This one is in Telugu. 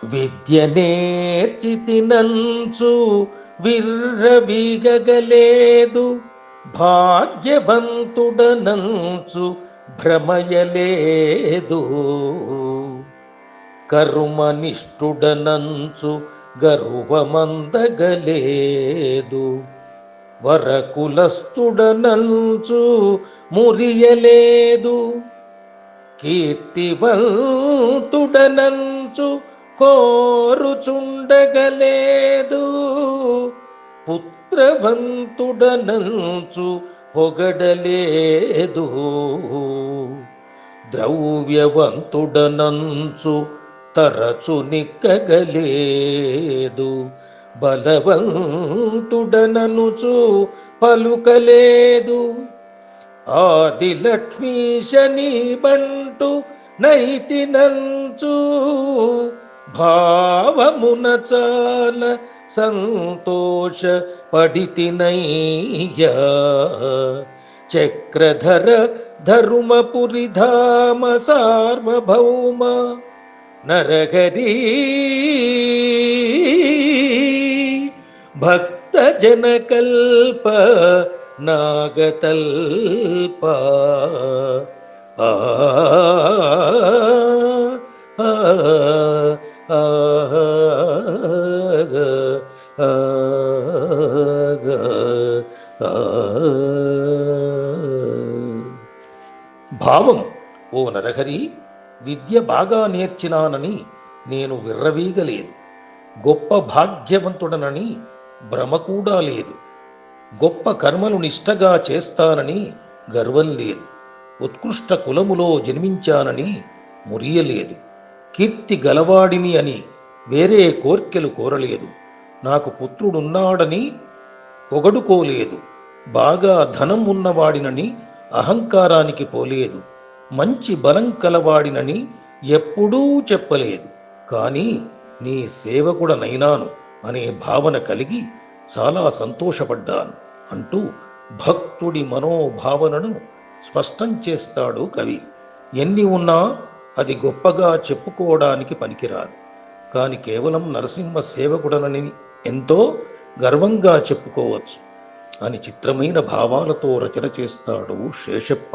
విద్య నేర్చితినంచు విర్రవీగగలేదు, భాగ్యవంతుడనంచు భ్రమయలేదు. కర్మనిష్ఠుడనంచు గర్వమందగలేదు, వరకులస్థుడనంచు మురియలేదు. కీర్తివంతుడనంచు కోరుచుండగలేదు, పుత్రవంతుడనంచు పొగడలేదు. ద్రవ్యవంతుడనంచు తరచు నిక్కగలేదు, బలవంతుడననుచు పలుకలేదు. ఆదిలక్ష్మీశని బంటు నైతినంచు భావమున చాల సంతోష పడితినయ్యా. చక్రధర ధర్మపురి ధామ సార్వభౌమ నరహరి భక్త జనకల్ప నాగతల్ప. ఆ భావం: ఓ నరహరి, విద్య బాగా నేర్చినానని నేను విర్రవీగలేదు, గొప్ప భాగ్యవంతుడనని భ్రమ కూడా లేదు. గొప్ప కర్మలు నిష్టగా చేస్తానని గర్వం లేదు, ఉత్కృష్ట కులములో జన్మించానని మురియలేదు. కీర్తి గలవాడిని అని వేరే కోర్కెలు కోరలేదు, నాకు పుత్రుడున్నాడని పొగడుకోలేదు. బాగా ధనం ఉన్నవాడినని అహంకారానికి పోలేదు, మంచి బలం కలవాడినని ఎప్పుడూ చెప్పలేదు. కానీ నీ సేవకుడనైనాను అనే భావన కలిగి చాలా సంతోషపడ్డాను అంటూ భక్తుడి మనోభావనను స్పష్టం చేస్తాడు కవి. ఎన్ని ఉన్నా అది గొప్పగా చెప్పుకోవడానికి పనికిరాదు, కాని కేవలం నరసింహ సేవకుడనని ఎంతో గర్వంగా చెప్పుకోవచ్చు అని చిత్రమైన భావాలతో రచన చేస్తాడు శేషప్ప.